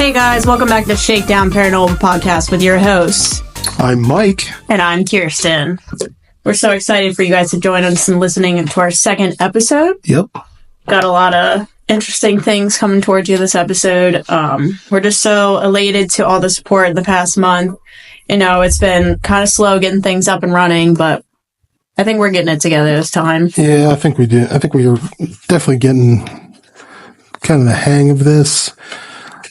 Hey guys, welcome back to Shakedown Paranormal Podcast with your hosts. I'm Mike. And I'm Kirsten. We're so excited for you guys to join us and listening to our second episode. Yep. Got a lot of interesting things coming towards you this episode. We're just so elated to all the support in the past month. You know, it's been kind of slow getting things up and running, but I think we're getting it together this time. Yeah, I think we did. I think we are definitely getting kind of the hang of this.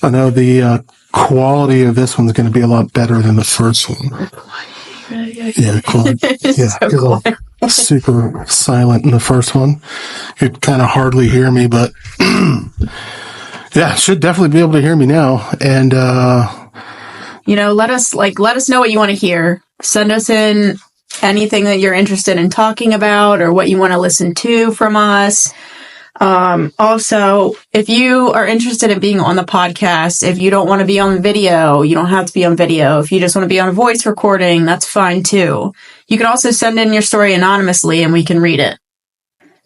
I know the quality of this one's going to be a lot better than the first one. Yeah, the quality. Yeah, So cool. Super silent in the first one. You'd kind of hardly hear me, but yeah, should definitely be able to hear me now. And you know, let us know what you want to hear. Send us in anything that you're interested in talking about or what you want to listen to from us. Also, if you are interested in being on the podcast, if you don't want to be on video, you don't have to be on video. If you just want to be on a voice recording, that's fine too. You can also send in your story anonymously and we can read it.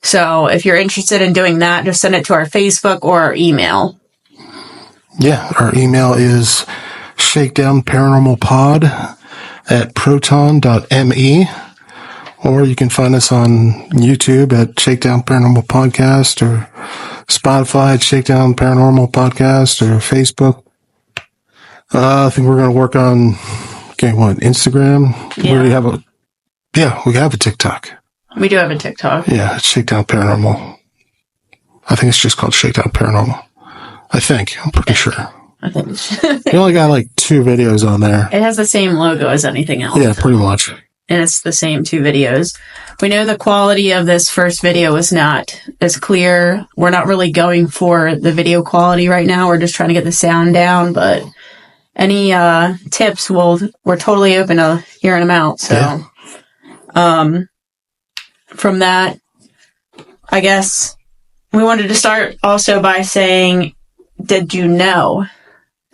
So if you're interested in doing that, just send it to our Facebook or our email. yeah, our email is shakedownparanormalpod@proton.me. Or you can find us on YouTube at Shakedown Paranormal Podcast, or Spotify at Shakedown Paranormal Podcast, or Facebook. I think we're going to work on, Instagram? Yeah. We have a TikTok. We do have a TikTok. Yeah, it's Shakedown Paranormal. I think it's just called Shakedown Paranormal. I'm pretty sure. I think We only got like 2 videos on there. it has the same logo as anything else. Yeah, pretty much. And it's the same 2 videos. We know the quality of this first video is not as clear. We're not really going for the video quality right now. We're just trying to get the sound down, but any tips, we're totally open to hearing them out. So, from that, I guess we wanted to start also by saying, did you know?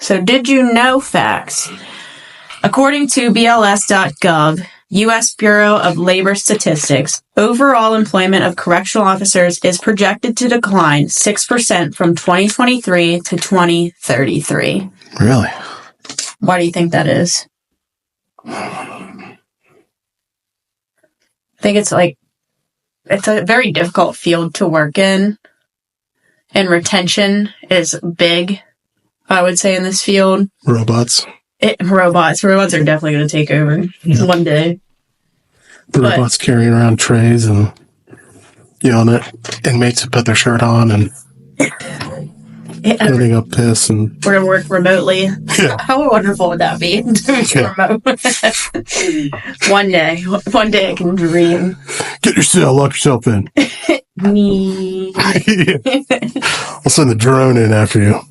So, did you know facts? According to BLS.gov, U.S. Bureau of Labor Statistics, overall employment of correctional officers is projected to decline 6% from 2023 to 2033. Really? Why do you think that is? I think it's a very difficult field to work in, and retention is big, I would say, in this field. Robots. Robots are definitely going to take over one day. The robots carrying around trays and yelling at inmates to put their shirt on and cleaning up piss. And we're going to work remotely. Yeah. How wonderful would that be? Remote. One day I can dream. Get your cell, lock yourself in. Me. I'll send the drone in after you.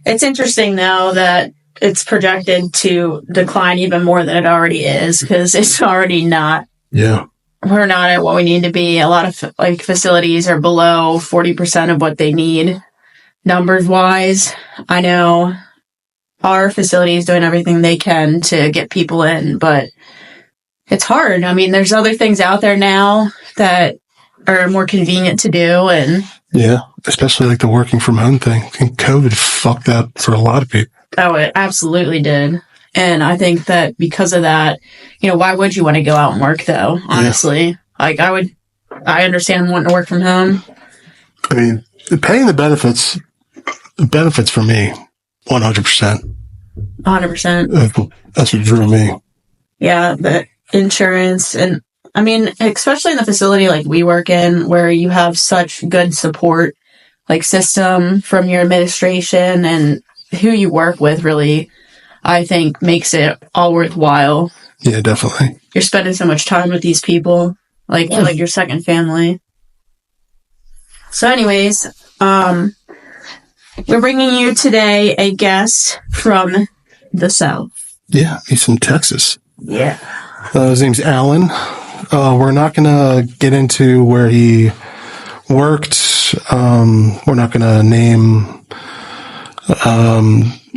It's interesting, though, that it's projected to decline even more than it already is, because it's already not. Yeah. We're not at what we need to be. A lot of facilities are below 40% of what they need, numbers wise. I know our facility is doing everything they can to get people in, but it's hard. I mean, there's other things out there now that are more convenient to do, and yeah, especially like the working from home thing. I think COVID fucked that for a lot of people. Oh, it absolutely did. And I think that because of that, why would you want to go out and work, though? Honestly, I understand wanting to work from home. I mean, paying the benefits for me, 100%. 100%. That's what drew me. Yeah, the insurance, and I mean, especially in the facility like we work in, where you have such good support, system from your administration and who you work with, really, I think makes it all worthwhile. Yeah, definitely. You're spending so much time with these people, like your second family. So anyways, we're bringing you today a guest from the South. Yeah, he's from Texas. Yeah. His name's Alan. We're not going to get into where he worked. We're not going to name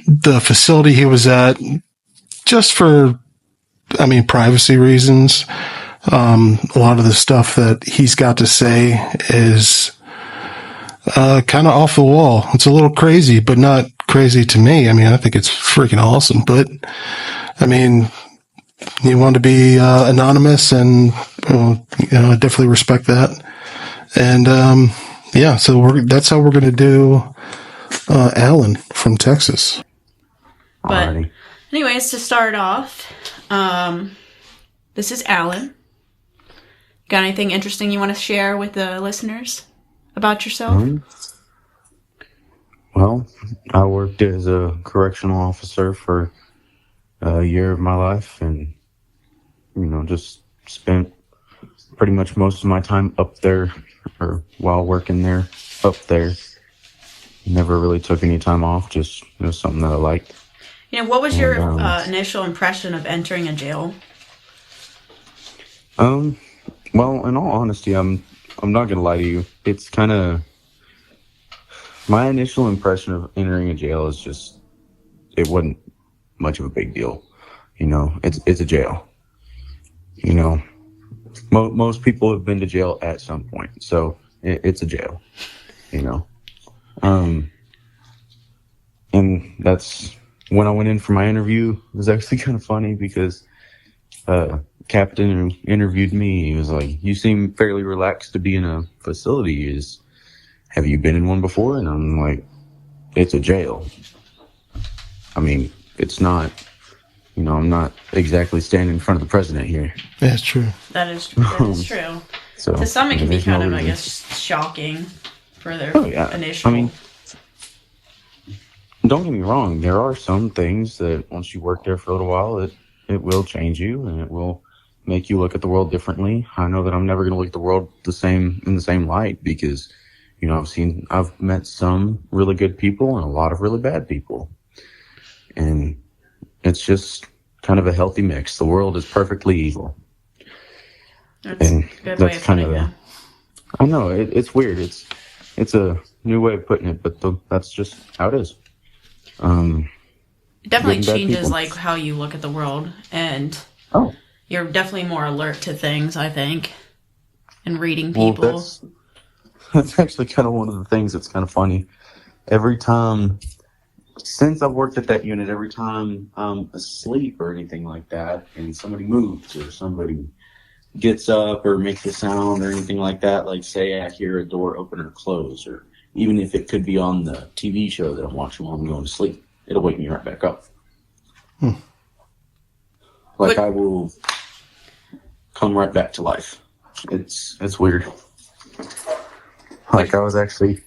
the facility he was at, just for, privacy reasons. A lot of the stuff that he's got to say is kind of off the wall. It's a little crazy, but not crazy to me. I mean, I think it's freaking awesome, but I mean, you want to be anonymous, and I definitely respect that. And so that's how we're going to do Alan from Texas. But Alrighty. anyways, to start off, this is Alan. Got anything interesting you want to share with the listeners about yourself? Well, I worked as a correctional officer for a year of my life, and just spent pretty much most of my time up there, or while working there, up there. Never really took any time off, just something that I liked. What was your initial impression of entering a jail? Well, in all honesty, I'm not gonna lie to you. It's kind of my initial impression of entering a jail is just it wasn't much of a big deal. It's a jail. Most people have been to jail at some point, so it's a jail. And that's when I went in for my interview. It was actually kind of funny because captain who interviewed me, he was like, "You seem fairly relaxed to be in a facility. Have you been in one before?" And I'm like, "It's a jail. I mean, it's not, I'm not exactly standing in front of the president here." Yeah, it's true. That is true. So To some, it can be kind of, reason. I guess, shocking for their initial. I mean, don't get me wrong. There are some things that once you work there for a little while, it will change you, and it will make you look at the world differently. I know that I'm never going to look at the world in the same light because, I've met some really good people and a lot of really bad people. And it's just kind of a healthy mix. The world is perfectly evil. That's a good way of putting it. I know, it's weird. It's a new way of putting it, but that's just how it is. It definitely changes like how you look at the world, and you're definitely more alert to things, I think, and reading people. Well, that's actually kind of one of the things that's kind of funny. Every time, since I've worked at that unit, every time I'm asleep or anything like that, and somebody moves or somebody gets up or makes a sound or anything like that, like say I hear a door open or close, or even if it could be on the TV show that I'm watching while I'm going to sleep, it'll wake me right back up. I will come right back to life. It's weird. Like I was actually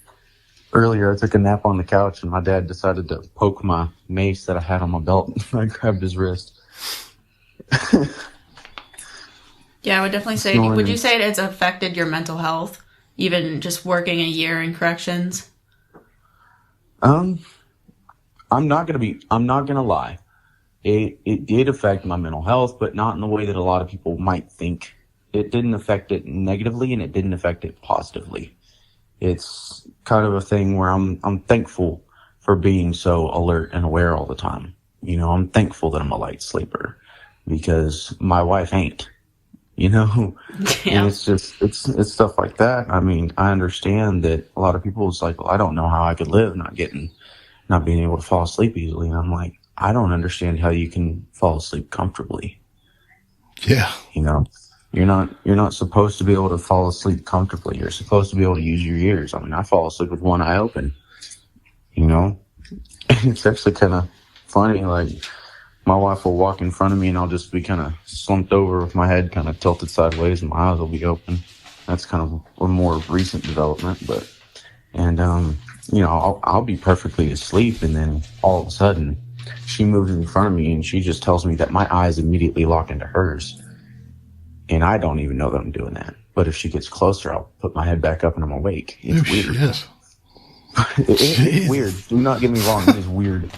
earlier, I took a nap on the couch and my dad decided to poke my mace that I had on my belt. I grabbed his wrist. Yeah, I would definitely say. Would you say it's affected your mental health, even just working a year in corrections? I'm not gonna lie. It did affect my mental health, but not in the way that a lot of people might think. It didn't affect it negatively, and it didn't affect it positively. It's kind of a thing where I'm thankful for being so alert and aware all the time. I'm thankful that I'm a light sleeper because my wife ain't. Yeah. And it's it's stuff like that. I mean, I understand that a lot of people is like, well, I don't know how I could live not being able to fall asleep easily. And I'm like, I don't understand how you can fall asleep comfortably. Yeah. You're not supposed to be able to fall asleep comfortably. You're supposed to be able to use your ears. I mean, I fall asleep with one eye open. It's actually kind of funny. Like, my wife will walk in front of me and I'll just be kind of slumped over with my head kind of tilted sideways and my eyes will be open. That's kind of a more recent development, I'll be perfectly asleep and then all of a sudden she moves in front of me and she just tells me that my eyes immediately lock into hers. And I don't even know that I'm doing that. But if she gets closer, I'll put my head back up and I'm awake. It's weird. Yes. It's weird. Do not get me wrong. It is weird.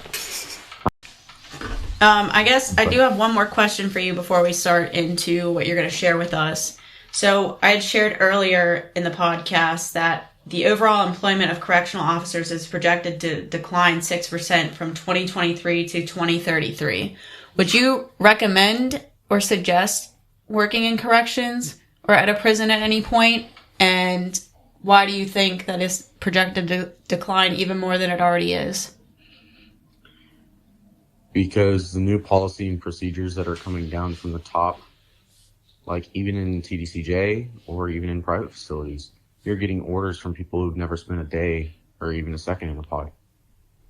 I guess I do have one more question for you before we start into what you're going to share with us. So I had shared earlier in the podcast that the overall employment of correctional officers is projected to decline 6% from 2023 to 2033. Would you recommend or suggest working in corrections or at a prison at any point? And why do you think that is projected to decline even more than it already is? Because the new policy and procedures that are coming down from the top, like even in TDCJ or even in private facilities, you're getting orders from people who've never spent a day or even a second in a pod.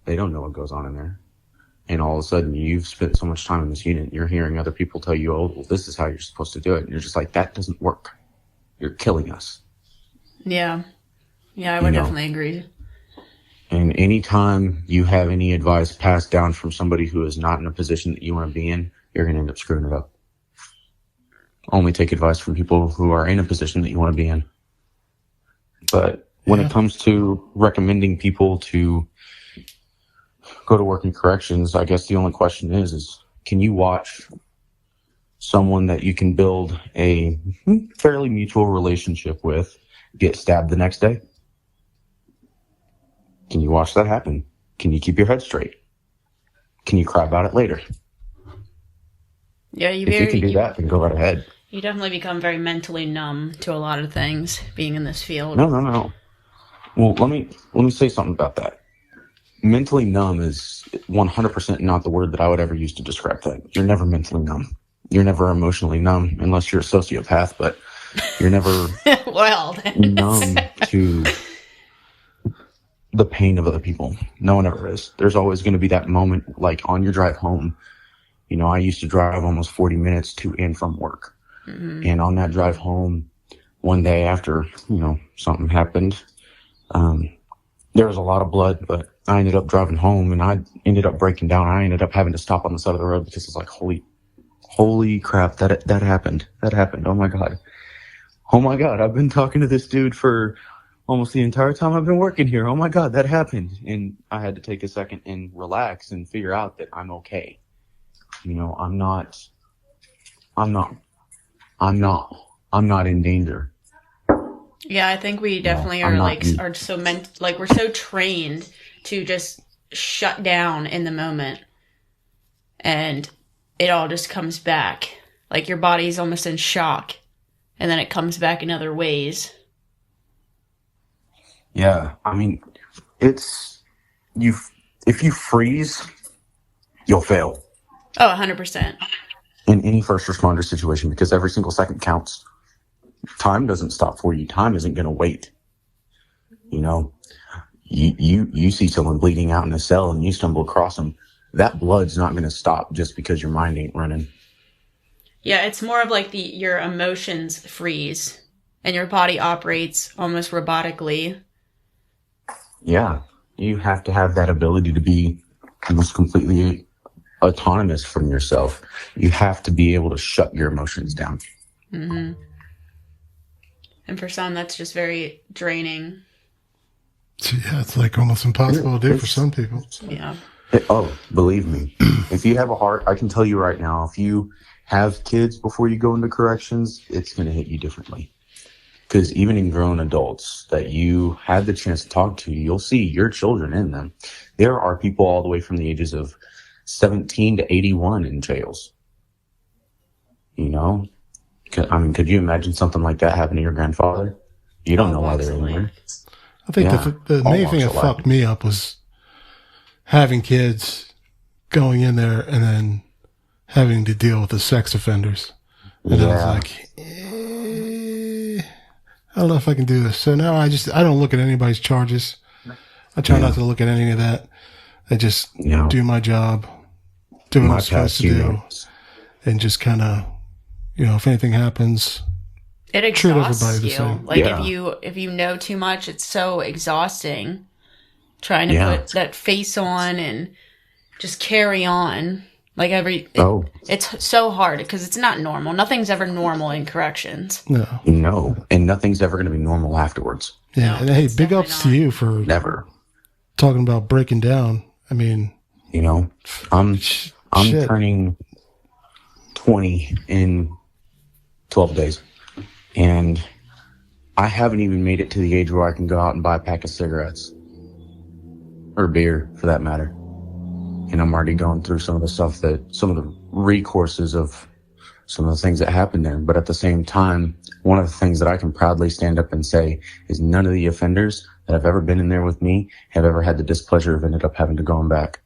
They don't know what goes on in there. And all of a sudden, you've spent so much time in this unit, you're hearing other people tell you, oh, well, this is how you're supposed to do it. And you're just like, that doesn't work. You're killing us. Yeah. Yeah, I would definitely agree. And anytime you have any advice passed down from somebody who is not in a position that you want to be in, you're going to end up screwing it up. Only take advice from people who are in a position that you want to be in. But when it comes to recommending people to go to work in corrections, I guess the only question is can you watch someone that you can build a fairly mutual relationship with get stabbed the next day? Can you watch that happen? Can you keep your head straight? Can you cry about it later? Yeah, if you can do that, then go right ahead. You definitely become very mentally numb to a lot of things being in this field. No. Well, let me say something about that. Mentally numb is 100% not the word that I would ever use to describe that. You're never mentally numb. You're never emotionally numb unless you're a sociopath, but you're never numb to the pain of other people. No one ever is. There's always going to be that moment, like on your drive home. You know, I used to drive almost 40 minutes to and from work. Mm-hmm. And on that drive home, one day after, something happened, there was a lot of blood, but I ended up driving home and I ended up breaking down. I ended up having to stop on the side of the road because it's like, holy crap, that happened. That happened. Oh my God. I've been talking to this dude for almost the entire time I've been working here. Oh my God, that happened. And I had to take a second and relax and figure out that I'm okay. I'm not in danger. Yeah, I think we definitely are so we're so trained to just shut down in the moment, and it all just comes back. Like your body's almost in shock, and then it comes back in other ways. Yeah, I mean, if you freeze, you'll fail. Oh, 100%. In any first responder situation, because every single second counts. Time doesn't stop for you. Time isn't going to wait. You see someone bleeding out in a cell and you stumble across them. That blood's not going to stop just because your mind ain't running. Yeah, it's more of like your emotions freeze and your body operates almost robotically. Yeah, you have to have that ability to be almost completely autonomous from yourself. You have to be able to shut your emotions down. Mm-hmm. And for some, that's just very draining. Yeah, it's like almost impossible to do for some people. Yeah. Believe me. If you have a heart, I can tell you right now, if you have kids before you go into corrections, it's going to hit you differently. Because even in grown adults that you had the chance to talk to, you'll see your children in them. There are people all the way from the ages of 17 to 81 in jails. Could you imagine something like that happen to your grandfather? You don't know why they're in there. I think the main thing that fucked me up was having kids going in there and then having to deal with the sex offenders. And I was like, I don't know if I can do this. So now I don't look at anybody's charges. I try not to look at any of that. I just do my job, do what I'm supposed to do, and just kind of, if anything happens, it exhausts you. Like if you know too much, it's so exhausting trying to put that face on and just carry on. Like it's so hard because it's not normal. Nothing's ever normal in corrections. No, and nothing's ever going to be normal afterwards. Yeah, no, and hey, big ups to you for never talking about breaking down. I mean, I'm turning 20 in 12 days, and I haven't even made it to the age where I can go out and buy a pack of cigarettes or beer, for that matter. And I'm already going through some of the recourses of some of the things that happened there. But at the same time, one of the things that I can proudly stand up and say is none of the offenders that have ever been in there with me have ever had the displeasure of ended up having to go back.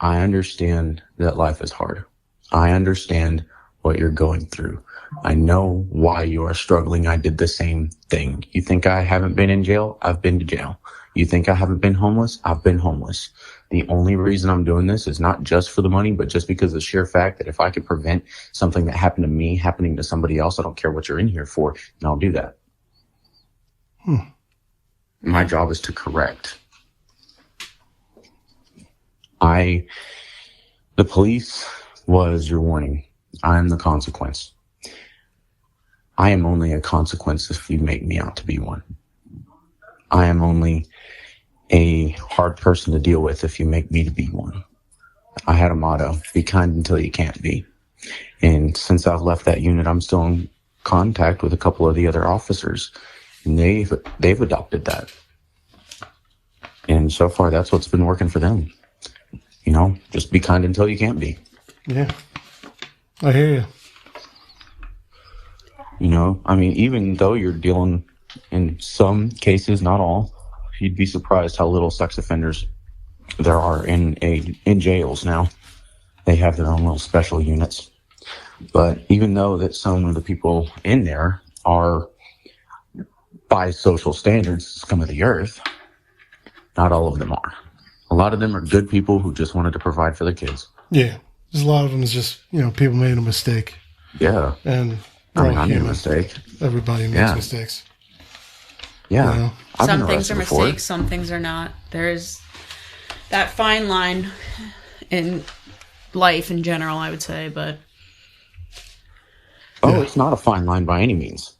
I understand that life is hard. I understand what you're going through. I know why you are struggling. I did the same thing. You think I haven't been in jail? I've been to jail. You think I haven't been homeless? I've been homeless. The only reason I'm doing this is not just for the money, but just because of the sheer fact that if I could prevent something that happened to me happening to somebody else, I don't care what you're in here for, and I'll do that. My job is to correct. The police was your warning. I am the consequence. I am only a consequence if you make me out to be one. I am only a hard person to deal with if you make me to be one. I had a motto, be kind until you can't be. And since I've left that unit, I'm still in contact with a couple of the other officers, and they've adopted that. And so far, that's what's been working for them. You know, just be kind until you can't be. Yeah. I hear you. You know, I mean, even though you're dealing, in some cases, not all, you'd be surprised how little sex offenders there are in jails now. They have their own little special units. But even though that some of the people in there are, by social standards, scum of the earth, not all of them are. A lot of them are good people who just wanted to provide for their kids. Yeah. There's a lot of them is just, people made a mistake. Yeah. And I made a mistake. Everybody makes mistakes. Yeah. Some things are mistakes, some things are not. There's that fine line in life in general, I would say, but... It's not a fine line by any means.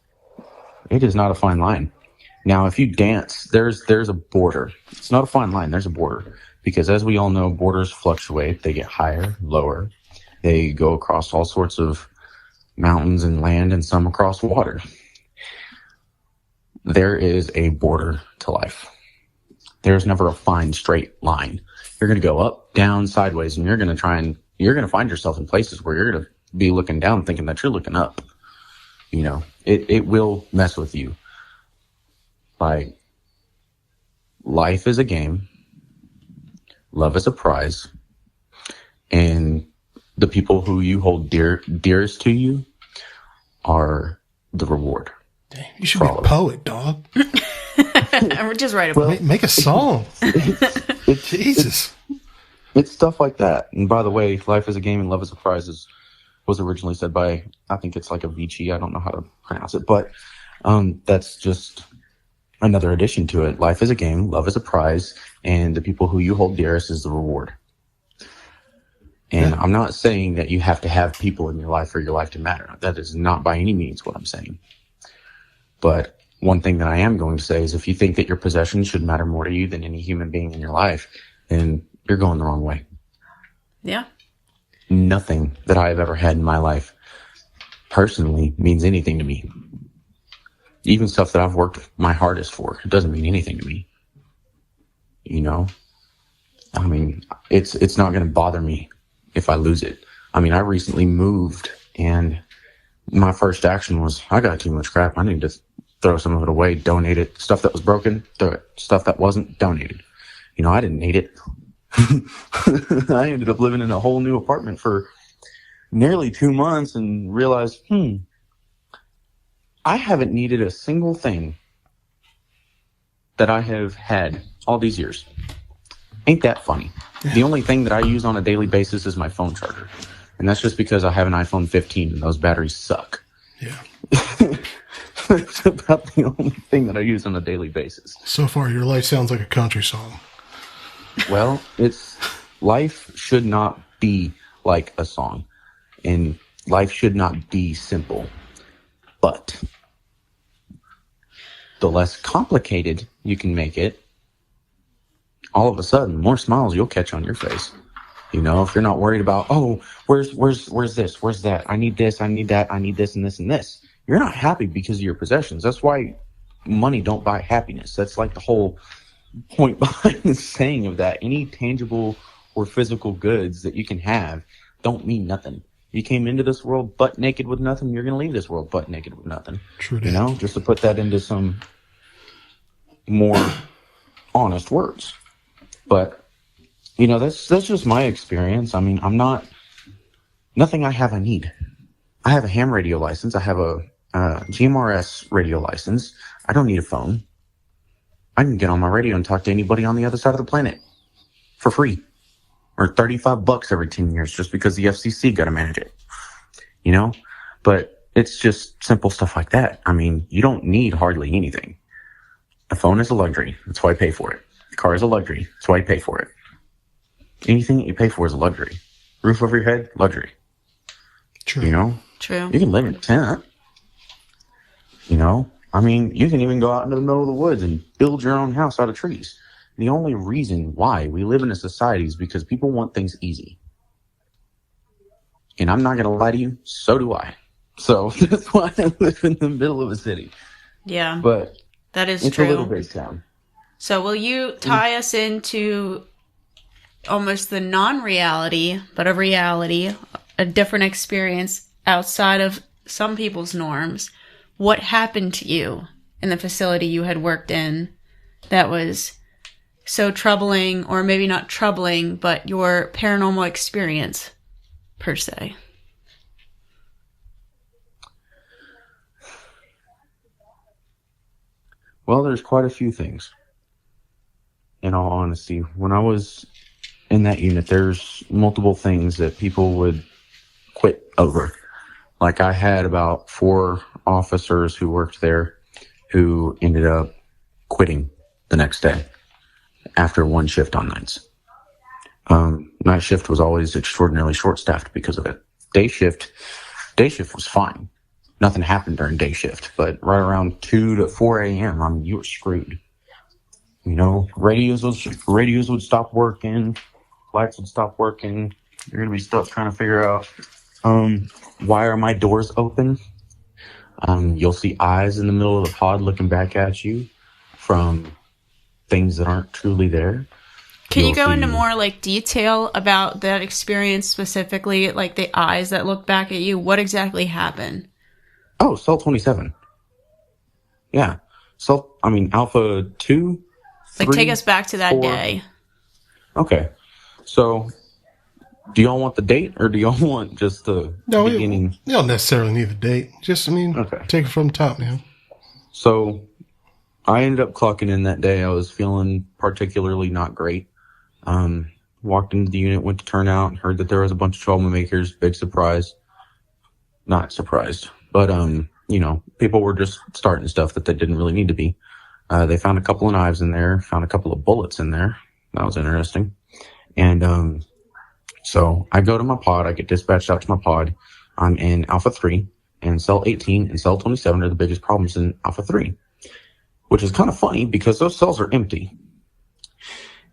It is not a fine line. Now, if you dance, there's a border. It's not a fine line. There's a border. Because as we all know, borders fluctuate. They get higher, lower. They go across all sorts of mountains and land, and some across water. There is a border to life. There's never a fine, straight line. You're going to go up, down, sideways, and you're going to find yourself in places where you're going to be looking down thinking that you're looking up. You know, it will mess with you. Like, life is a game. Love is a prize. And the people who you hold dearest to you are the reward. Dang, you should be a poet, dog. We're just write a book. Make a song. Jesus. It's stuff like that. And by the way, life is a game and love is a prize was originally said by, I think it's like Avicii. I don't know how to pronounce it, but that's just another addition to it. Life is a game, love is a prize, and the people who you hold dearest is the reward. And I'm not saying that you have to have people in your life for your life to matter. That is not by any means what I'm saying. But one thing that I am going to say is if you think that your possessions should matter more to you than any human being in your life, then you're going the wrong way. Yeah. Nothing that I have ever had in my life personally means anything to me. Even stuff that I've worked my hardest for, it doesn't mean anything to me. You know? I mean, it's not going to bother me if I lose it. I mean, I recently moved, and my first action was, I got too much crap. I need to throw some of it away, donate it. Stuff that was broken, throw it. Stuff that wasn't, donate it. You know, I didn't need it. I ended up living in a whole new apartment for nearly 2 months and realized, I haven't needed a single thing that I have had all these years. Ain't that funny? Yeah. The only thing that I use on a daily basis is my phone charger. And that's just because I have an iPhone 15 and those batteries suck. Yeah. That's about the only thing that I use on a daily basis. So far, your life sounds like a country song. Well, life should not be like a song. And life should not be simple. But the less complicated you can make it, all of a sudden, more smiles you'll catch on your face. You know, if you're not worried about, where's this, where's that? I need this, I need that, I need this and this and this. You're not happy because of your possessions. That's why money don't buy happiness. That's like the whole point behind the saying of that. Any tangible or physical goods that you can have don't mean nothing. You came into this world butt naked with nothing, you're going to leave this world butt naked with nothing. True. You know, just to put that into some more honest words. But That's just my experience. I mean, nothing I have I need. I have a ham radio license. I have a GMRS radio license. I don't need a phone. I can get on my radio and talk to anybody on the other side of the planet for free, or $35 every 10 years just because the FCC got to manage it, But it's just simple stuff like that. I mean, you don't need hardly anything. A phone is a luxury. That's why I pay for it. A car is a luxury. That's why I pay for it. Anything that you pay for is a luxury. Roof over your head, luxury. True. True. You can live in a tent. I mean, you can even go out into the middle of the woods and build your own house out of trees. The only reason why we live in a society is because people want things easy. And I'm not going to lie to you, so do I. So that's why I live in the middle of a city. Yeah. But that is it's true. a little bit town. So will you tie us into almost the non-reality, but a reality, a different experience outside of some people's norms? What happened to you in the facility you had worked in that was so troubling, or maybe not troubling, but your paranormal experience per se? Well, there's quite a few things. In all honesty, when I was in that unit, there's multiple things that people would quit over. Like, I had about 4 officers who worked there who ended up quitting the next day after one shift on nights. Night shift was always extraordinarily short-staffed because of it. Day shift was fine. Nothing happened during day shift, but right around 2 to 4 a.m., you were screwed. Radios would stop working, lights would stop working. You're gonna be stuck trying to figure out, why are my doors open? You'll see eyes in the middle of the pod looking back at you from things that aren't truly there. Can you go into more detail about that experience specifically, like the eyes that look back at you? What exactly happened? Oh, Cell 27. Yeah. Alpha 2, 3, take us back to that 4. day. Okay. So, do y'all want the date, or do y'all want just the beginning? You don't necessarily need the date. Just, okay. Take it from the top, man. So, I ended up clocking in that day. I was feeling particularly not great. Walked into the unit, went to turnout, heard that there was a bunch of troublemakers. Big surprise. Not surprised. But, people were just starting stuff that they didn't really need to be. They found a couple of knives in there, found a couple of bullets in there. That was interesting. And, so I go to my pod, I get dispatched out to my pod. I'm in Alpha 3, and Cell 18 and Cell 27 are the biggest problems in Alpha 3, which is kind of funny because those cells are empty.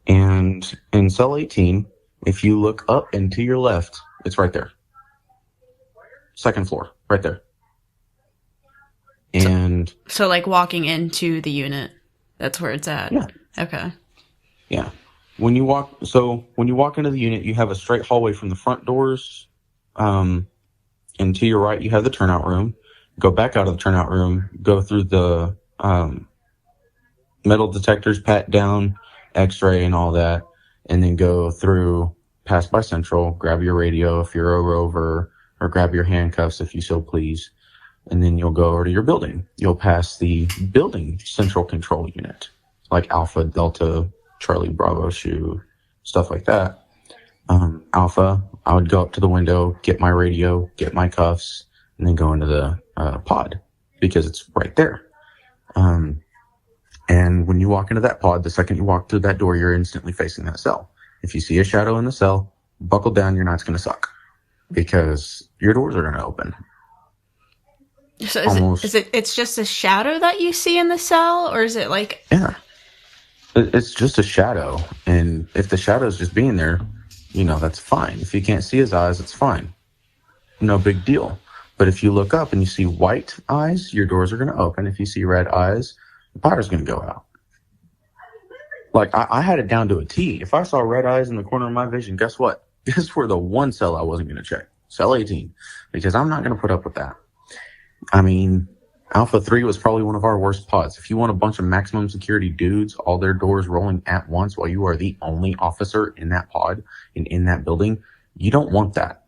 And in Cell 18, if you look up and to your left, it's right there. Second floor, right there. And so walking into the unit, that's where it's at. Yeah. Okay. Yeah. When you walk into the unit, you have a straight hallway from the front doors, and to your right, you have the turnout room. Go back out of the turnout room, go through the metal detectors, pat down, X-ray, and all that, and then go through, pass by Central, grab your radio if you're a rover, or grab your handcuffs if you so please, and then you'll go over to your building. You'll pass the building central control unit, like Alpha, Delta, Charlie, Bravo, Shoe, stuff like that. Alpha, I would go up to the window, get my radio, get my cuffs, and then go into the pod because it's right there. And when you walk into that pod, the second you walk through that door, you're instantly facing that cell. If you see a shadow in the cell, buckle down, your night's going to suck because your doors are going to open. So it's just a shadow that you see in the cell, or is it Yeah. It's just a shadow, and if the shadow's just being there, that's fine. If you can't see his eyes, it's fine. No big deal. But if you look up and you see white eyes, your doors are going to open. If you see red eyes, the power's going to go out. I had it down to a T. If I saw red eyes in the corner of my vision, guess what? Guess where the one cell I wasn't going to check? Cell 18. Because I'm not going to put up with that. Alpha 3 was probably one of our worst pods. If you want a bunch of maximum security dudes, all their doors rolling at once while you are the only officer in that pod and in that building, you don't want that.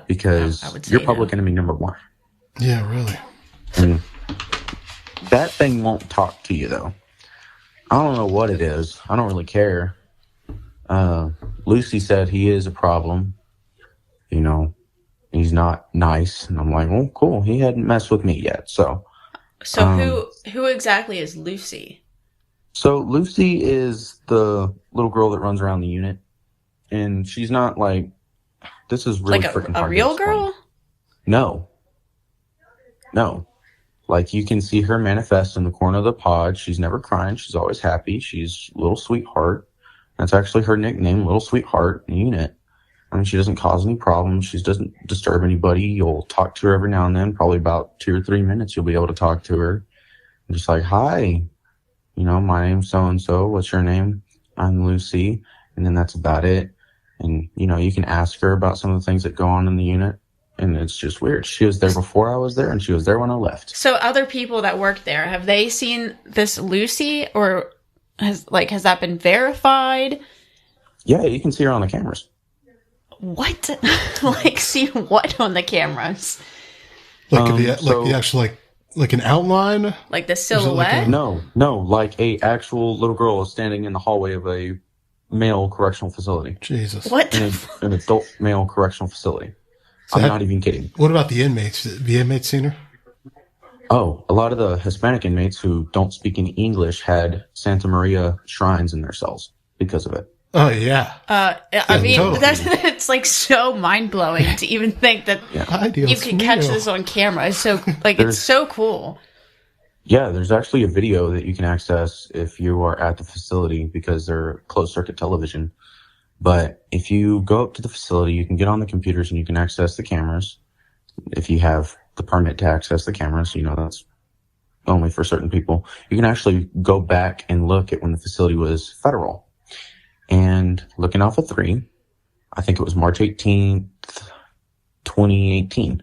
Because I would say you're public no. enemy number one. Yeah, really. And that thing won't talk to you, though. I don't know what it is. I don't really care. Lucy said he is a problem. You know, he's not nice. And I'm like, well, cool. He hadn't messed with me yet. So who exactly is Lucy? So Lucy is the little girl that runs around the unit. And she's not like, this is really Like freaking a hard to real explain. girl? No. Like, you can see her manifest in the corner of the pod. She's never crying. She's always happy. She's Little Sweetheart. That's actually her nickname, Little Sweetheart in the unit. I mean, she doesn't cause any problems. She doesn't disturb anybody. You'll talk to her every now and then, probably about 2 or 3 minutes. You'll be able to talk to her. And just like, hi, you know, my name's so-and-so. What's your name? I'm Lucy. And then that's about it. And, you know, you can ask her about some of the things that go on in the unit. And it's just weird. She was there before I was there, and she was there when I left. So other people that work there, have they seen this Lucy, or has that been verified? Yeah, you can see her on the cameras. What? Like, see what on the cameras? Like the actual like an outline? Like the silhouette? No, like a actual little girl is standing in the hallway of a male correctional facility. Jesus. What? An adult male correctional facility. So I'm not even kidding. What about the inmates? The inmates seen her? Oh, a lot of the Hispanic inmates who don't speak any English had Santa Maria shrines in their cells because of it. Oh, yeah. I mean, totally. it's like so mind-blowing to even think that you can catch this on camera. It's so, it's so cool. Yeah, there's actually a video that you can access if you are at the facility because they're closed-circuit television. But if you go up to the facility, you can get on the computers and you can access the cameras. If you have the permit to access the cameras, you know, that's only for certain people. You can actually go back and look at when the facility was federal. And looking off of 3, I think it was March 18th, 2018.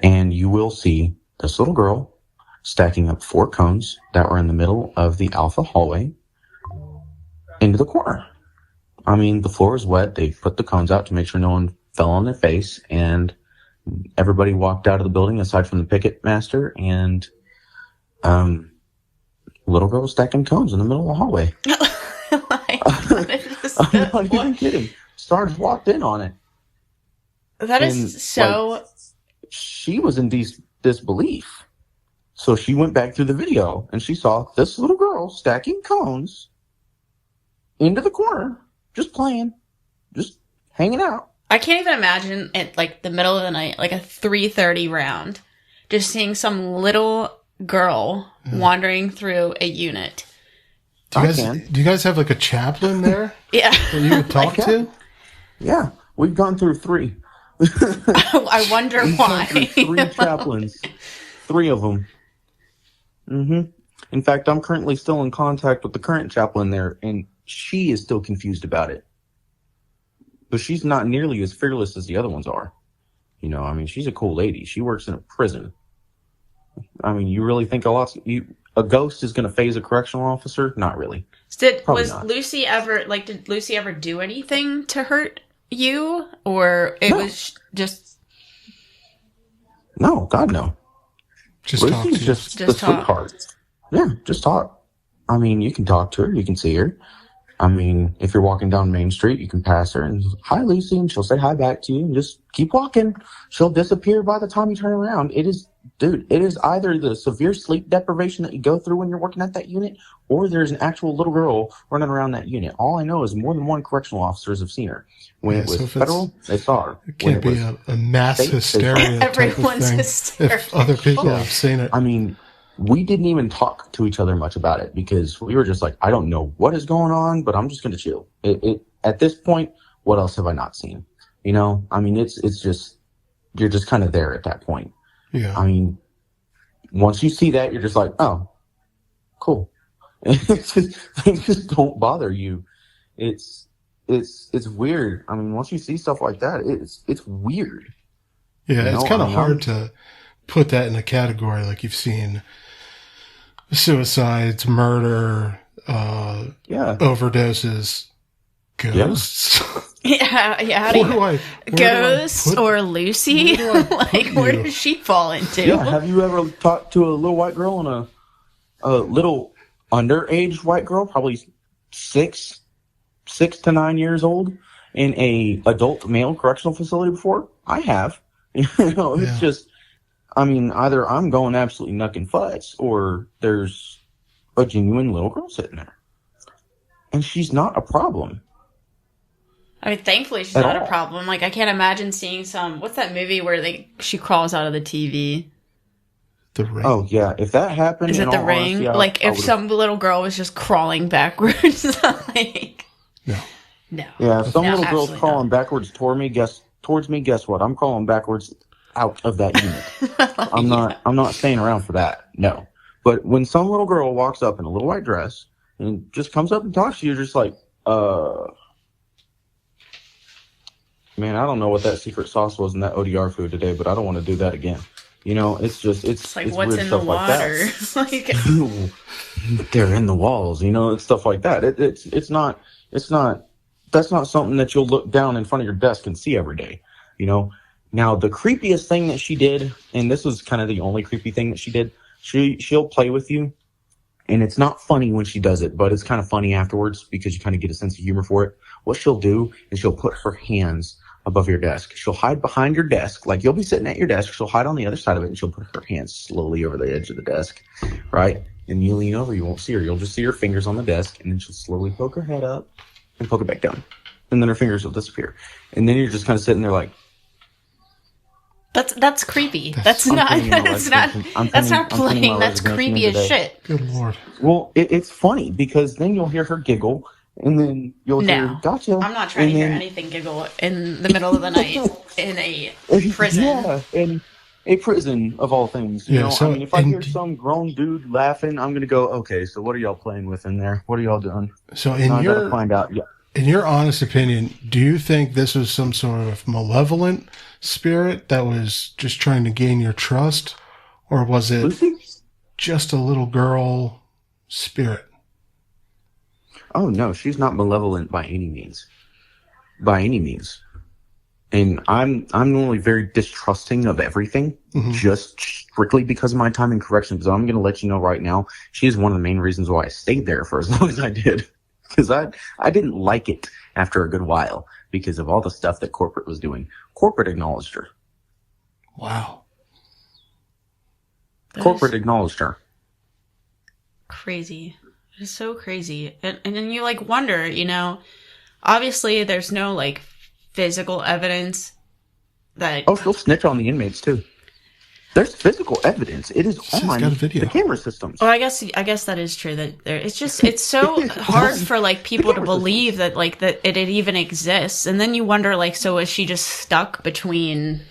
And you will see this little girl stacking up 4 cones that were in the middle of the Alpha hallway into the corner. I mean, the floor is wet. They put the cones out to make sure no one fell on their face. And everybody walked out of the building aside from the picket master. And little girl was stacking cones in the middle of the hallway. I'm not even kidding. Stars walked in on it. That is so... Like, she was in disbelief. So she went back through the video and she saw this little girl stacking cones into the corner, just playing, just hanging out. I can't even imagine at the middle of the night, like a 3:30 round, just seeing some little girl wandering through a unit. Do you guys have a chaplain there? Yeah. That you would talk to? Yeah, we've gone through 3. I wonder why. 3 chaplains. 3 of them. In fact, I'm currently still in contact with the current chaplain there, and she is still confused about it. But she's not nearly as fearless as the other ones are. You know, I mean, she's a cool lady. She works in a prison. I mean, you really think a ghost is going to phase a correctional officer? Not really. Did Lucy ever do anything to hurt you? Or was just... No, God, no. Just Lucy's talk. just the sweetheart. Yeah, just talk. I mean, you can talk to her. You can see her. I mean, if you're walking down Main Street, you can pass her and, hi, Lucy, and she'll say hi back to you and just keep walking. She'll disappear by the time you turn around. It is either the severe sleep deprivation that you go through when you're working at that unit, or there's an actual little girl running around that unit. All I know is more than one correctional officers have seen her. When it was federal, they saw her. It can't be a mass hysteria type of thing if other people have seen it. I mean, we didn't even talk to each other much about it because we were just like, I don't know what is going on, but I'm just going to chill. At this point, what else have I not seen? You know, I mean, it's just, you're just kind of there at that point. Yeah. I mean, once you see that, you're just like, oh, cool. Things just don't bother you. It's weird. I mean, once you see stuff like that, it's weird. Yeah, it's kind of hard to put that in a category like you've seen suicides, murder, overdoses, ghosts. Yeah. How Ghosts or Lucy? Where does she fall into? Yeah. Have you ever talked to a little white girl and a little underage white girl, probably 6 to 9 years old, in a adult male correctional facility before? I have. It's just, I mean, either I'm going absolutely nuck and futz, or there's a genuine little girl sitting there. And she's not a problem. I mean, thankfully she's not a problem. Like, I can't imagine seeing what's that movie where she crawls out of the TV? The Ring. Oh, yeah. If that happened, is it The Ring? Honesty, if some little girl was just crawling backwards, No. Yeah, if some little girl's crawling backwards towards me, guess what? I'm crawling backwards out of that unit. I'm not staying around for that. No. But when some little girl walks up in a little white dress and just comes up and talks to you, just like, man, I don't know what that secret sauce was in that ODR food today, but I don't want to do that again. It's like, it's what's weird in stuff the water? Like that. They're in the walls, it's stuff like that. It's not, that's not something that you'll look down in front of your desk and see every day, Now, the creepiest thing that she did, and this was kind of the only creepy thing that she did, she'll play with you, and it's not funny when she does it, but it's kind of funny afterwards because you kind of get a sense of humor for it. What she'll do is she'll put her hands above your desk. She'll hide behind your desk. Like, you'll be sitting at your desk. She'll hide on the other side of it, and she'll put her hands slowly over the edge of the desk, right? And you lean over, you won't see her. You'll just see her fingers on the desk, and then she'll slowly poke her head up and poke it back down. And then her fingers will disappear. And then you're just kind of sitting there like, That's creepy. That's not playing. That's creepy as shit. Good Lord. Well, it's funny because then you'll hear her giggle, and then you'll hear, gotcha. I'm not trying to hear anything giggle in the middle of the night in a prison. Yeah, in a prison of all things. If I hear some grown dude laughing, I'm going to go, okay, so what are y'all playing with in there? What are y'all doing? So I gotta find out. Yeah. In your honest opinion, do you think this was some sort of malevolent spirit that was just trying to gain your trust? Or was it Lucy? Just a little girl spirit? Oh, no, she's not malevolent by any means. By any means. And I'm normally very distrusting of everything, just strictly because of my time in corrections. So I'm going to let you know right now, she's one of the main reasons why I stayed there for as long as I did. Because I didn't like it after a good while because of all the stuff that corporate was doing. Corporate acknowledged her. Wow. Corporate acknowledged her. Crazy. It's so crazy. And then you wonder, obviously there's no physical evidence that... Oh, she'll snitch on the inmates too. There's physical evidence. It is on the camera systems. Well, I guess that is true. That it's so hard for people to believe that that it even exists, and then you wonder so is she just stuck between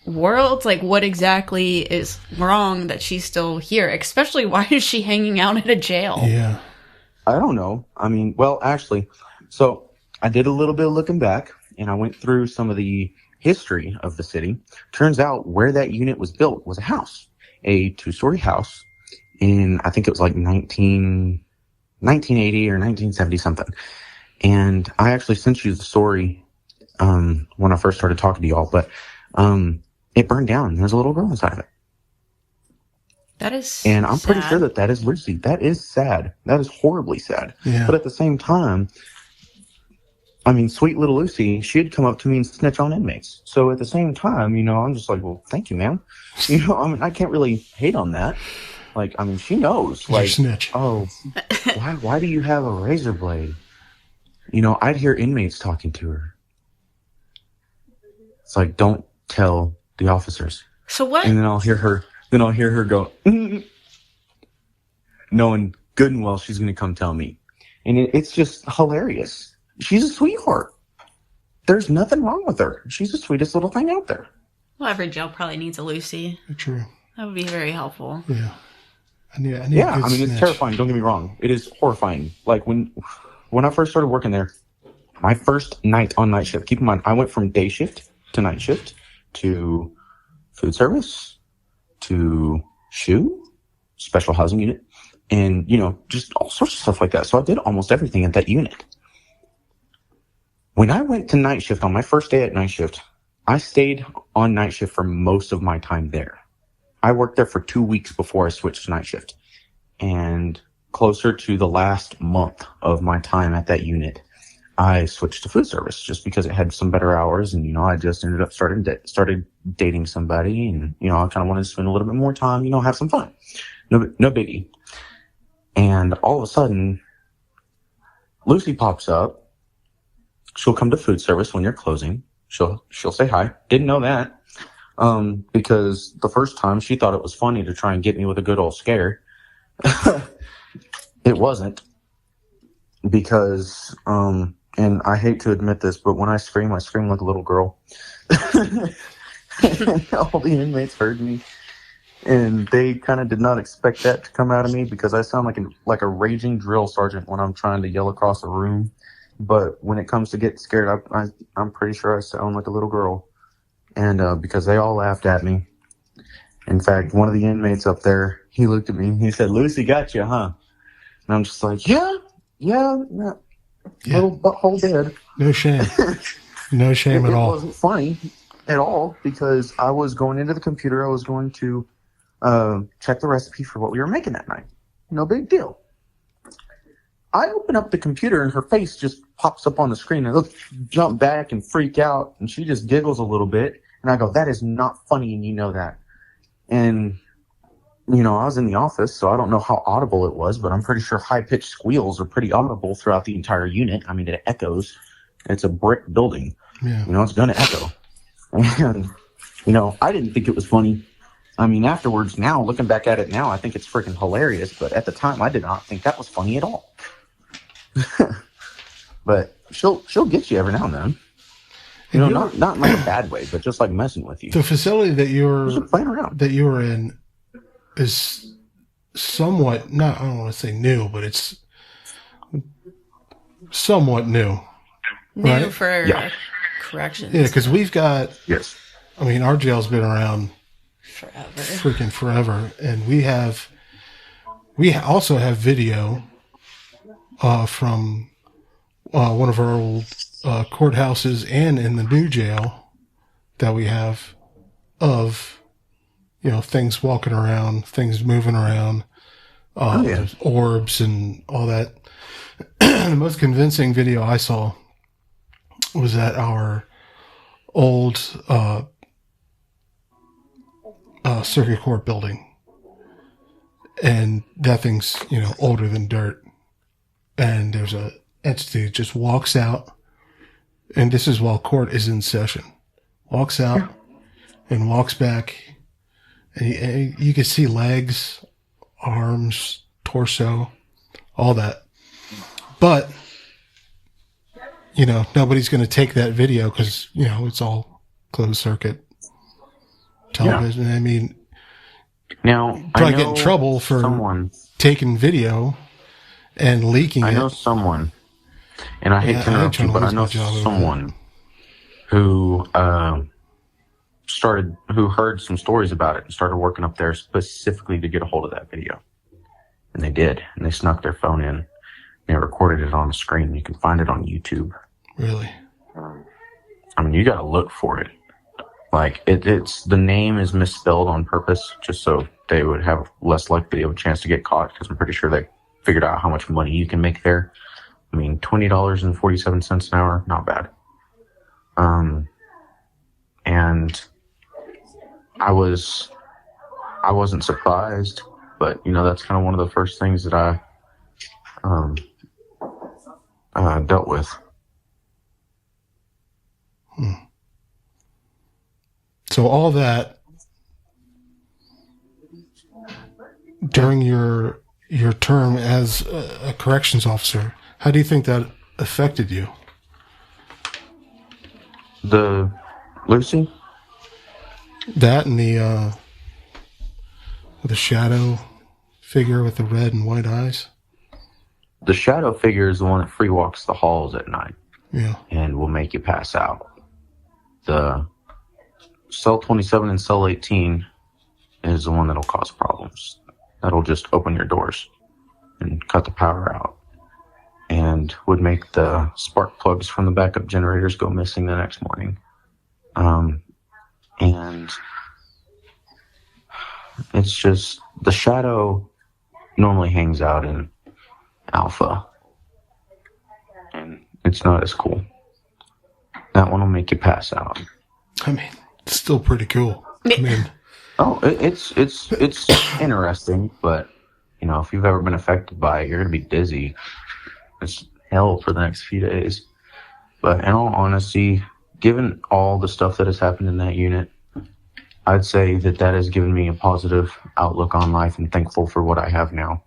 worlds? What exactly is wrong that she's still here? Especially, why is she hanging out at a jail? Yeah, I don't know. I mean, well, actually, so I did a little bit of looking back, and I went through some of the history of the city. Turns out where that unit was built was a house, a 2-story house in, I think it was 1980 or 1970 something. And I actually sent you the story when I first started talking to y'all, but it burned down. There's a little girl inside of it. That is And I'm pretty sure that is Lucy. That is sad. That is horribly sad. Yeah. But at the same time, I mean, sweet little Lucy, she'd come up to me and snitch on inmates. So at the same time, I'm just like, well, thank you, ma'am. I can't really hate on that. She knows. Snitch. Oh, why do you have a razor blade? I'd hear inmates talking to her. It's like, don't tell the officers. So what? And then I'll hear her go, knowing good and well she's going to come tell me. And it's just hilarious. She's a sweetheart. There's nothing wrong with her. She's the sweetest little thing out there. Well, every jail probably needs a Lucy. True. That would be very helpful. Yeah. I need it's terrifying. Don't get me wrong. It is horrifying. When I first started working there, my first night on night shift, keep in mind, I went from day shift to night shift to food service to SHU, special housing unit, and, just all sorts of stuff like that. So I did almost everything at that unit. When I went to night shift on my first day at night shift, I stayed on night shift for most of my time there. I worked there for 2 weeks before I switched to night shift. And closer to the last month of my time at that unit, I switched to food service just because it had some better hours. And, I just ended up started dating somebody. And, I kind of wanted to spend a little bit more time, have some fun. No biggie. And all of a sudden, Lucy pops up. She'll come to food service when you're closing. She'll say hi. Didn't know that. Because the first time she thought it was funny to try and get me with a good old scare. It wasn't. Because, and I hate to admit this, but when I scream like a little girl. All the inmates heard me. And they kind of did not expect that to come out of me because I sound like a raging drill sergeant when I'm trying to yell across a room. But when it comes to getting scared, I'm pretty sure I sound like a little girl. And because they all laughed at me. In fact, one of the inmates up there, he looked at me and he said, "Lucy got you, huh?" And I'm just like, yeah. Little butthole dead. No shame. No shame at all. It wasn't funny at all because I was going into the computer. I was going to check the recipe for what we were making that night. No big deal. I open up the computer and her face just pops up on the screen and I jump back and freak out and she just giggles a little bit and I go, "That is not funny and you know that." And, I was in the office, so I don't know how audible it was, but I'm pretty sure high-pitched squeals are pretty audible throughout the entire unit. I mean, it echoes. It's a brick building. Yeah. It's going to echo. And, I didn't think it was funny. I mean, afterwards, now, looking back at it now, I think it's freaking hilarious. But at the time, I did not think that was funny at all. But she'll get you every now and then. Not in like a bad way, but just like messing with you. The facility that playing around. that you were in is somewhat I don't want to say new, but it's somewhat new. New right? for corrections. Yeah, because we've got. Yes. I mean, our jail's been around forever. Freaking forever, and we also have video from one of our old courthouses and in the new jail that we have of things walking around, things moving around, orbs and all that. The most convincing video I saw was at our old circuit court building, and that thing's older than dirt, and there's a entity that just walks out, and this is while court is in session, walks out and walks back, and you can see legs, arms, torso, all that, but nobody's going to take that video because it's all closed circuit television. Yeah. I mean, now probably get in trouble for taking video and leaking it. I know someone, and I hate to interrupt you, but I know someone who heard some stories about it and started working up there specifically to get a hold of that video. And they did, and they snuck their phone in. They recorded it on the screen. You can find it on YouTube. Really? I mean, you got to look for it. Like, it's the name is misspelled on purpose just so they would have less likely of a chance to get caught, because I'm pretty sure they figured out how much money you can make there. I mean, $20.47 an hour, not bad. And I wasn't surprised, but that's kind of one of the first things that I dealt with. So all that during your term as a corrections officer, how do you think that affected you? The Lucy? That and the shadow figure with the red and white eyes? The shadow figure is the one that free walks the halls at night. Yeah. And will make you pass out. The cell 27 and cell 18 is the one that'll cause problems. That'll just open your doors and cut the power out, and would make the spark plugs from the backup generators go missing the next morning. And it's just, the shadow normally hangs out in alpha, and it's not as cool. That one will make you pass out. I mean, it's still pretty cool. I mean, it's interesting, but you know, if you've ever been affected by it, you're gonna be dizzy. It's hell for the next few days. But in all honesty, given all the stuff that has happened in that unit, I'd say that has given me a positive outlook on life, and thankful for what I have now.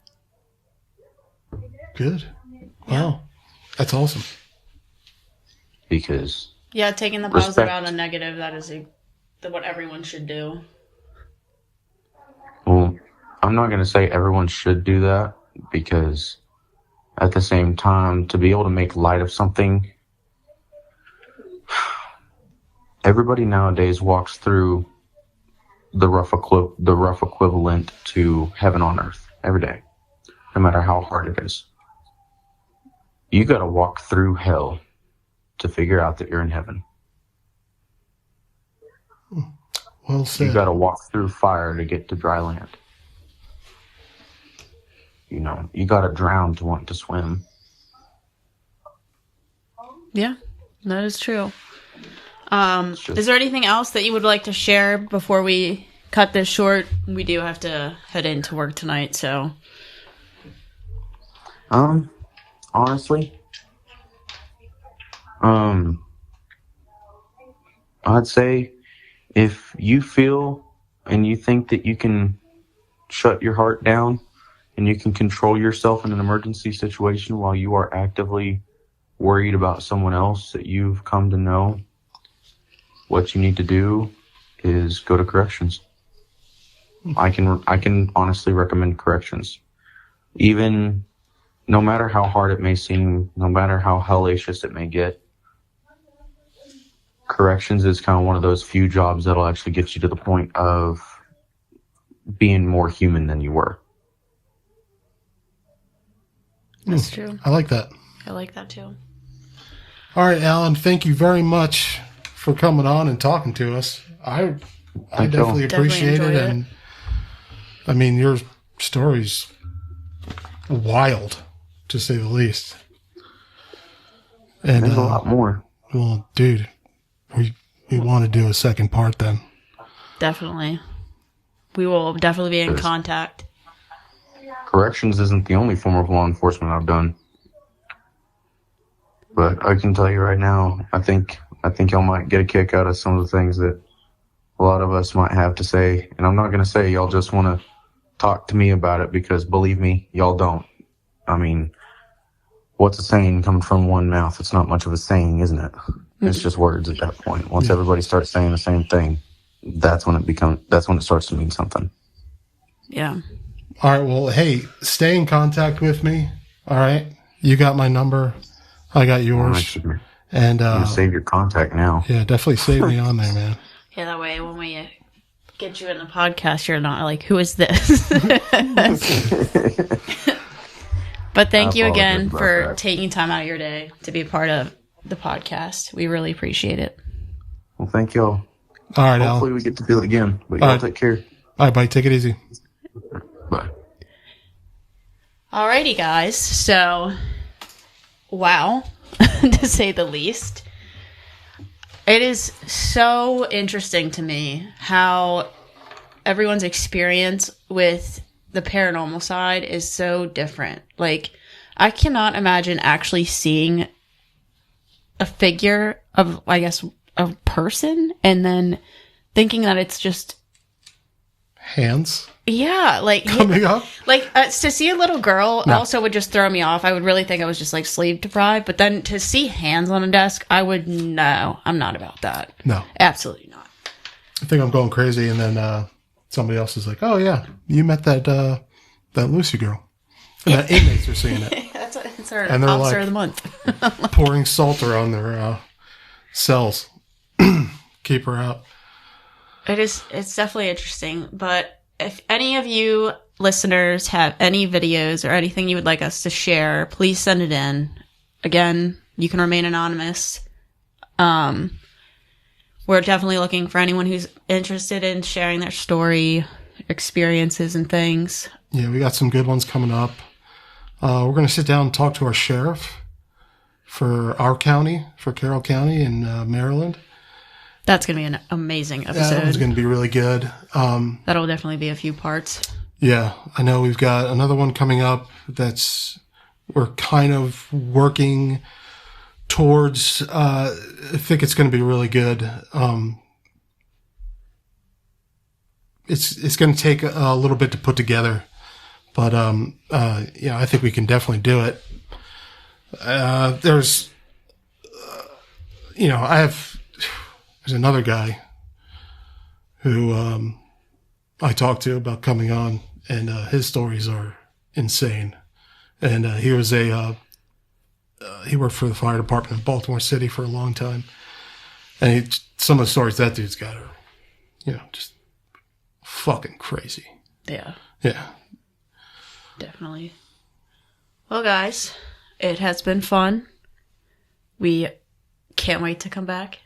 good. Wow. That's awesome. Because yeah, taking the positive out of negative, that is what everyone should do. Well, I'm not going to say everyone should do that, because at the same time, to be able to make light of something, everybody nowadays walks through the rough equivalent to heaven on earth every day, no matter how hard it is. You got to walk through hell to figure out that you're in heaven. Well said. You got to walk through fire to get to dry land. You know, you got to drown to want to swim. Yeah, that is true. Is there anything else that you would like to share before we cut this short? We do have to head into work tonight, so. Honestly, I'd say if you feel and you think that you can shut your heart down and you can control yourself in an emergency situation while you are actively worried about someone else that you've come to know, what you need to do is go to corrections. I can honestly recommend corrections. Even no matter how hard it may seem, no matter how hellacious it may get, corrections is kind of one of those few jobs that'll actually get you to the point of being more human than you were. That's true. I like that. I like that too. All right, Alan, thank you very much for coming on and talking to us. I definitely appreciate it. And I mean, your story's wild, to say the least. And there's a lot more. Well, dude, we want to do a second part then. Definitely. We will definitely be in contact. Corrections isn't the only form of law enforcement I've done. But I can tell you right now, I think y'all might get a kick out of some of the things that a lot of us might have to say. And I'm not going to say y'all just want to talk to me about it, because believe me, y'all don't. I mean, what's a saying coming from one mouth? It's not much of a saying, isn't it? It's just words at that point. Once everybody starts saying the same thing, that's when it starts to mean something. Yeah. All right. Well, hey, stay in contact with me. All right. You got my number. I got yours. And I'm gonna save your contact now. Yeah, definitely save me on there, man. Yeah, that way when we get you in the podcast, you're not like, who is this? But thank you again for taking time out of your day to be a part of the podcast. We really appreciate it. Well, thank y'all. All right, Hopefully Al. we get to do it again. But y'all take care. All right, buddy. Take it easy. Bye. Alrighty, guys. So, wow, to say the least. It is so interesting to me how everyone's experience with the paranormal side is so different. Like, I cannot imagine actually seeing a figure of, I guess, a person and then thinking that it's just hands. Yeah, like coming up. Like to see a little girl also would just throw me off. I would really think I was just like sleep deprived. But then to see hands on a desk, I'm not about that. No, absolutely not. I think I'm going crazy, and then somebody else is like, "Oh yeah, you met that Lucy girl," and the inmates are seeing it. It's our officer of the month. Pouring salt around their cells, keep her out. It's definitely interesting, but if any of you listeners have any videos or anything you would like us to share, please send it in. Again, you can remain anonymous. We're definitely looking for anyone who's interested in sharing their story, experiences, and things. Yeah, we got some good ones coming up. We're going to sit down and talk to our sheriff for our county, for Carroll County in Maryland. That's going to be an amazing episode. That one's going to be really good. That'll definitely be a few parts. Yeah, I know we've got another one coming up we're kind of working towards, I think it's going to be really good. It's going to take a little bit to put together, but, yeah, I think we can definitely do it. There's another guy who, I talked to about coming on, and, his stories are insane. And, he worked for the fire department in Baltimore City for a long time. And some of the stories that dude's got are, just fucking crazy. Yeah. Yeah. Definitely. Well, guys, it has been fun. We can't wait to come back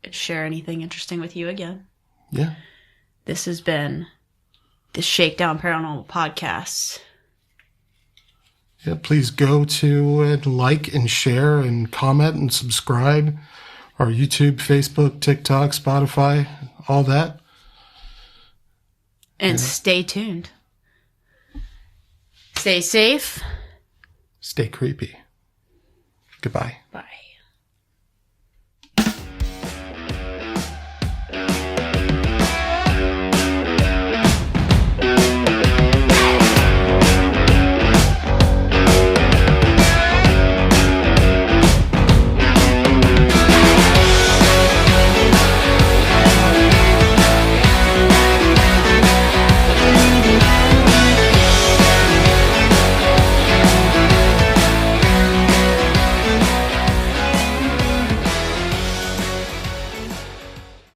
and share anything interesting with you again. Yeah. This has been the Shakedown Paranormal Podcast. Yeah, please go to and like and share and comment and subscribe. Our YouTube, Facebook, TikTok, Spotify, all that. And stay tuned. Stay safe. Stay creepy. Goodbye. Bye.